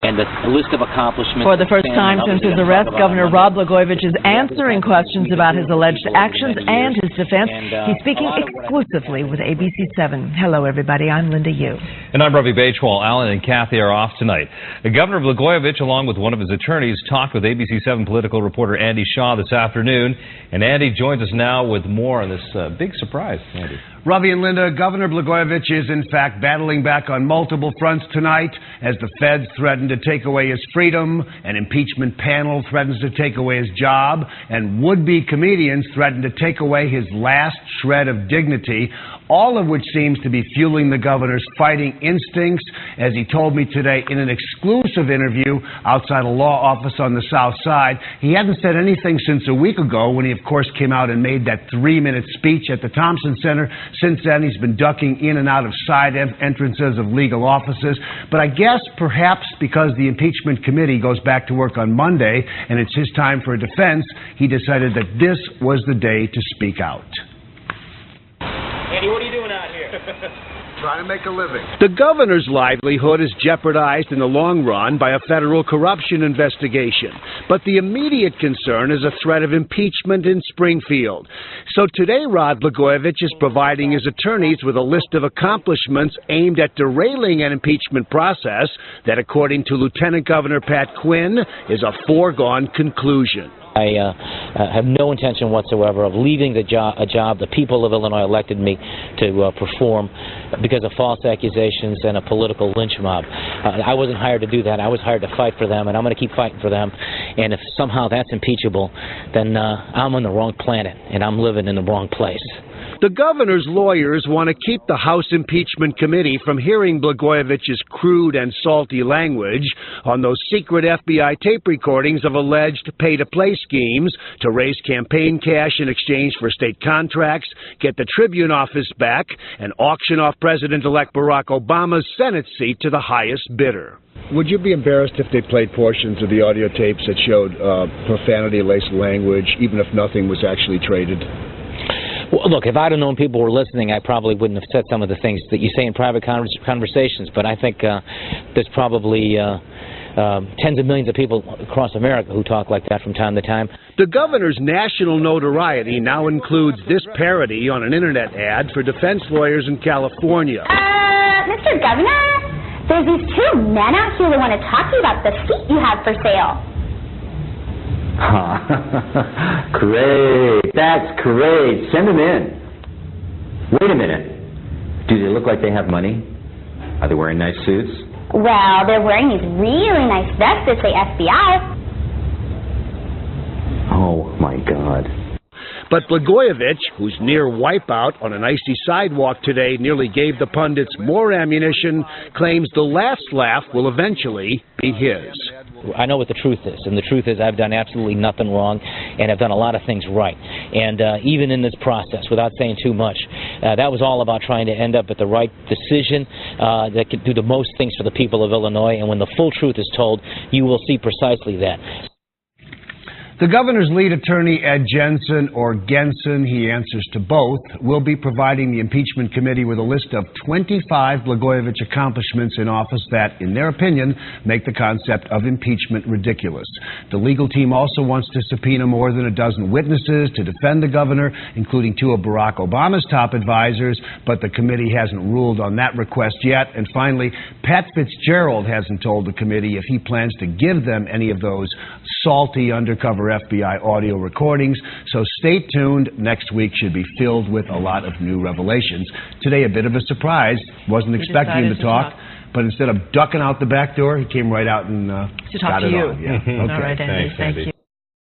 And the list of accomplishments. For the first time since his arrest, Governor Rod Blagojevich is answering questions about his alleged actions and his defense. He's speaking exclusively with ABC7. Hello, everybody. I'm Linda Yu. And I'm Ravi Bajwal. Alan and Kathy are off tonight. Governor Blagojevich, along with one of his attorneys, talked with ABC7 political reporter Andy Shaw this afternoon. And Andy joins us now with more on this big surprise. Andy. Ravi and Linda, Governor Blagojevich is in fact battling back on multiple fronts tonight as the feds threaten to take away his freedom, an impeachment panel threatens to take away his job, and would-be comedians threaten to take away his last shred of dignity, all of which seems to be fueling the governor's fighting instincts, as he told me today in an exclusive interview outside a law office on the South Side. He hadn't said anything since a week ago when he, of course, came out and made that 3-minute speech at the Thompson Center. Since then, he's been ducking in and out of side entrances of legal offices. But I guess perhaps because the impeachment committee goes back to work on Monday and it's his time for a defense, he decided that this was the day to speak out. Andy, what are you doing out here? Trying to make a living. The governor's livelihood is jeopardized in the long run by a federal corruption investigation. But the immediate concern is a threat of impeachment in Springfield. So today, Rod Blagojevich is providing his attorneys with a list of accomplishments aimed at derailing an impeachment process that, according to Lieutenant Governor Pat Quinn, is a foregone conclusion. I have no intention whatsoever of leaving a job the people of Illinois elected me to perform because of false accusations and a political lynch mob. I wasn't hired to do that. I was hired to fight for them, and I'm going to keep fighting for them. And if somehow that's impeachable, then I'm on the wrong planet, and I'm living in the wrong place. The governor's lawyers want to keep the House Impeachment Committee from hearing Blagojevich's crude and salty language on those secret FBI tape recordings of alleged pay-to-play schemes to raise campaign cash in exchange for state contracts, get the Tribune office back, and auction off President-elect Barack Obama's Senate seat to the highest bidder. Would you be embarrassed if they played portions of the audio tapes that showed profanity-laced language, even if nothing was actually traded? Well, look, if I'd have known people were listening, I probably wouldn't have said some of the things that you say in private conversations. But I think there's probably tens of millions of people across America who talk like that from time to time. The governor's national notoriety now includes this parody on an internet ad for defense lawyers in California. Mr. Governor, there's these two men out here that want to talk to you about the seat you have for sale. Great. That's great. Send them in. Wait a minute. Do they look like they have money? Are they wearing nice suits? Well, they're wearing these really nice vests that say FBI. Oh, my God. But Blagojevich, who's near wipeout on an icy sidewalk today, nearly gave the pundits more ammunition, claims the last laugh will eventually be his. I know what the truth is, and the truth is I've done absolutely nothing wrong, and I've done a lot of things right. And even in this process, without saying too much, that was all about trying to end up at the right decision that could do the most things for the people of Illinois. And when the full truth is told, you will see precisely that. The governor's lead attorney, Ed Jensen, or Gensen, he answers to both, will be providing the impeachment committee with a list of 25 Blagojevich accomplishments in office that, in their opinion, make the concept of impeachment ridiculous. The legal team also wants to subpoena more than a dozen witnesses to defend the governor, including two of Barack Obama's top advisors, but the committee hasn't ruled on that request yet. And finally, Pat Fitzgerald hasn't told the committee if he plans to give them any of those salty undercover FBI audio recordings, so stay tuned. Next week should be filled with a lot of new revelations. Today, a bit of a surprise. Wasn't expecting him to talk, but instead of ducking out the back door, he came right out and to talk to you. Yeah. Okay. All right, Andy. Thank you.